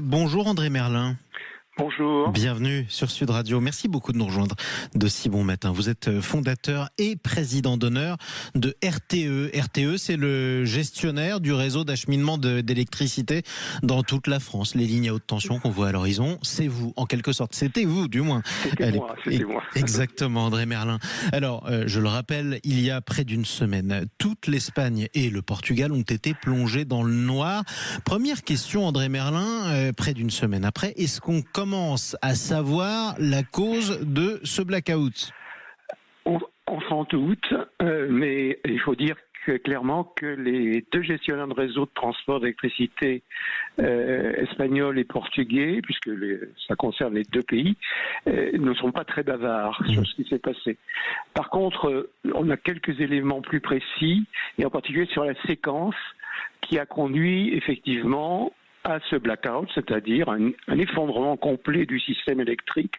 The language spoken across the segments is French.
Bonjour André Merlin. Bonjour. Bienvenue sur Sud Radio. Merci beaucoup de nous rejoindre de si bon matin. Vous êtes fondateur et président d'honneur de RTE. RTE, c'est le gestionnaire du réseau d'acheminement d'électricité dans toute la France. Les lignes à haute tension qu'on voit à l'horizon, c'est vous, en quelque sorte. C'était vous, du moins. C'était moi. Exactement, André Merlin. Alors, je le rappelle, il y a près d'une semaine, toute l'Espagne et le Portugal ont été plongés dans le noir. Première question, André Merlin, près d'une semaine après, est-ce qu'on commence à savoir la cause de ce blackout? On s'en doute, mais il faut dire clairement que les deux gestionnaires de réseau de transport d'électricité espagnols et portugais, puisque ça concerne les deux pays, ne sont pas très bavards sur ce qui s'est passé. Par contre, on a quelques éléments plus précis, et en particulier sur la séquence qui a conduit effectivement à ce blackout, c'est-à-dire un effondrement complet du système électrique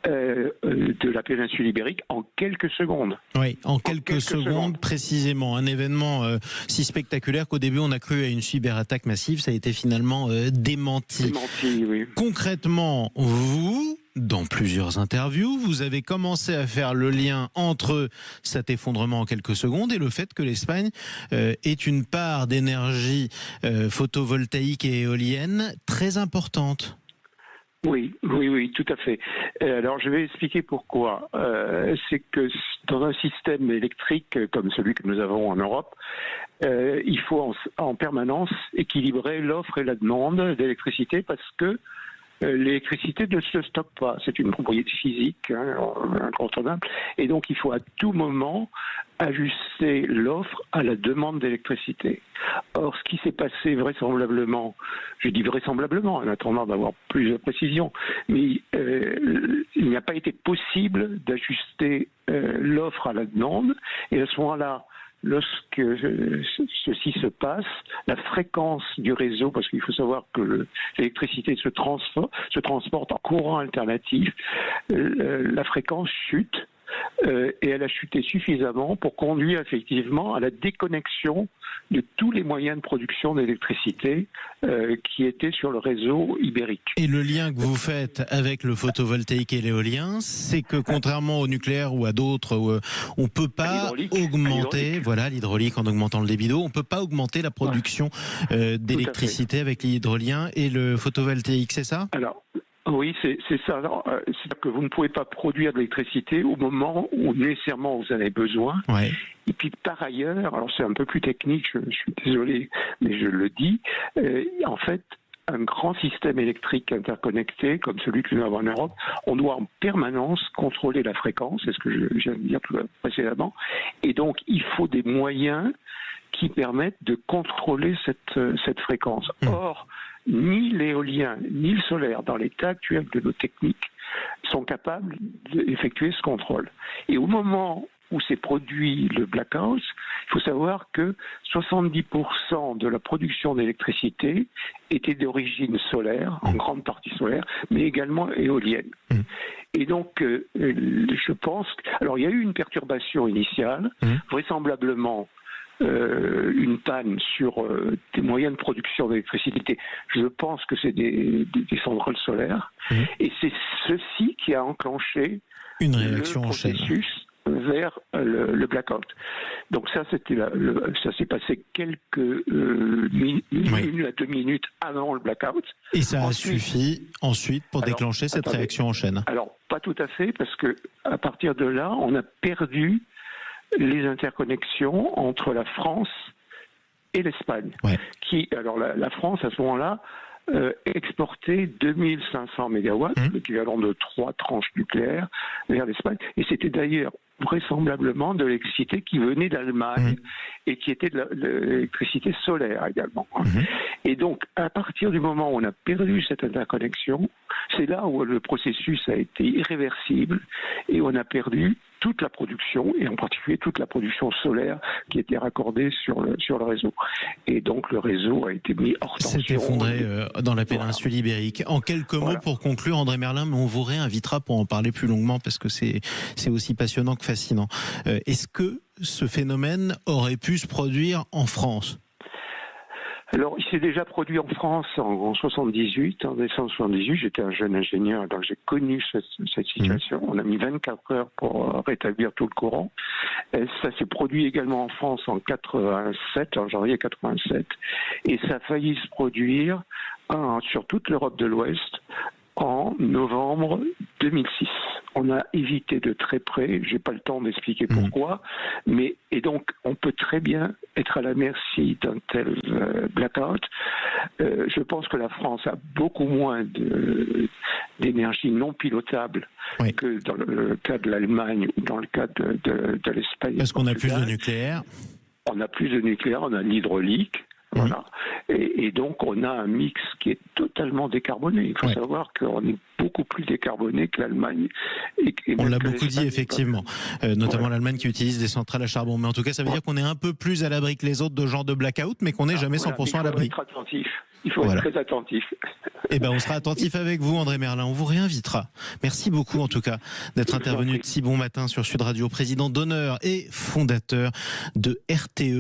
de la péninsule ibérique en quelques secondes. Oui, en quelques secondes précisément. Un événement si spectaculaire qu'au début on a cru à une cyberattaque massive, ça a été finalement démenti. Oui. Concrètement, vous, dans plusieurs interviews, vous avez commencé à faire le lien entre cet effondrement en quelques secondes et le fait que l'Espagne ait une part d'énergie photovoltaïque et éolienne très importante. Oui, tout à fait. Alors, je vais expliquer pourquoi. C'est que dans un système électrique comme celui que nous avons en Europe, il faut en permanence équilibrer l'offre et la demande d'électricité parce que l'électricité ne se stocke pas. C'est une propriété physique incontournable. Et donc, il faut à tout moment ajuster l'offre à la demande d'électricité. Or, ce qui s'est passé vraisemblablement, je dis vraisemblablement, en attendant d'avoir plus de précision, mais il n'a pas été possible d'ajuster l'offre à la demande. Et à ce moment-là, lorsque ceci se passe, la fréquence du réseau, parce qu'il faut savoir que l'électricité se transporte en courant alternatif, la fréquence chute et elle a chuté suffisamment pour conduire effectivement à la déconnexion de tous les moyens de production d'électricité qui étaient sur le réseau ibérique. Et le lien que vous faites avec le photovoltaïque et l'éolien, c'est que contrairement au nucléaire ou à d'autres, on ne peut pas augmenter, voilà, l'hydraulique en augmentant le débit d'eau, on ne peut pas augmenter la production d'électricité avec l'hydrolien et le photovoltaïque, c'est ça ? Alors, oui, c'est ça. C'est que vous ne pouvez pas produire de l'électricité au moment où nécessairement vous en avez besoin. Ouais. Et puis par ailleurs, alors c'est un peu plus technique, je suis désolé, mais je le dis, en fait, un grand système électrique interconnecté, comme celui que nous avons en Europe, on doit en permanence contrôler la fréquence, c'est ce que je viens de dire précédemment, et donc il faut des moyens qui permettent de contrôler cette fréquence. Or, ni l'éolien, ni le solaire, dans l'état actuel de nos techniques, sont capables d'effectuer ce contrôle. Et au moment où s'est produit le blackout, il faut savoir que 70% de la production d'électricité était d'origine solaire, en grande partie solaire, mais également éolienne. Et donc, je pense alors il y a eu une perturbation initiale, vraisemblablement une panne sur des moyens de production d'électricité. Je pense que c'est des centrales solaires. Et c'est ceci qui a enclenché une réaction le en chaîne processus vers le blackout. Donc ça, ça s'est passé quelques une à 2 minutes avant le blackout. Et ça a suffi ensuite pour déclencher cette réaction en chaîne. Alors, pas tout à fait, parce que à partir de là, on a perdu les interconnexions entre la France et l'Espagne. Alors la France, à ce moment-là, exportait 2500 mégawatts, l'équivalent de 3 tranches nucléaires, vers l'Espagne. Et c'était d'ailleurs vraisemblablement de l'électricité qui venait d'Allemagne et qui était de l'électricité solaire également. Et donc, à partir du moment où on a perdu cette interconnexion, c'est là où le processus a été irréversible et on a perdu toute la production, et en particulier toute la production solaire qui était raccordée sur le réseau. Et donc le réseau a été mis hors tension. S'est effondré dans la péninsule ibérique. En quelques mots pour conclure, André Merlin, mais on vous réinvitera pour en parler plus longuement parce que c'est aussi passionnant que fascinant. Est-ce que ce phénomène aurait pu se produire en France ? Alors, il s'est déjà produit en France en 78, en décembre 78. J'étais un jeune ingénieur, donc j'ai connu cette situation. On a mis 24 heures pour rétablir tout le courant. Et ça s'est produit également en France en 87, en janvier 87. Et ça a failli se produire sur toute l'Europe de l'Ouest en novembre 2006. On a évité de très près, j'ai pas le temps d'expliquer pourquoi, mais et donc on peut très bien être à la merci d'un tel blackout. Je pense que la France a beaucoup moins d'énergie non pilotable que dans le cas de l'Allemagne ou dans le cas de l'Espagne. Parce qu'on a plus de nucléaire. On a plus de nucléaire, on a de l'hydraulique. Voilà. Et donc, on a un mix qui est totalement décarboné. Il faut savoir qu'on est beaucoup plus décarboné que l'Allemagne. On l'a beaucoup dit, effectivement. Notamment l'Allemagne qui utilise des centrales à charbon. Mais en tout cas, ça veut dire qu'on est un peu plus à l'abri que les autres de genre de blackout, mais qu'on n'est jamais 100% à l'abri. Il faut être très attentif. Eh ben, on sera attentif avec vous, André Merlin. On vous réinvitera. Merci beaucoup, en tout cas, d'être intervenu de si bon matin sur Sud Radio, président d'honneur et fondateur de RTE.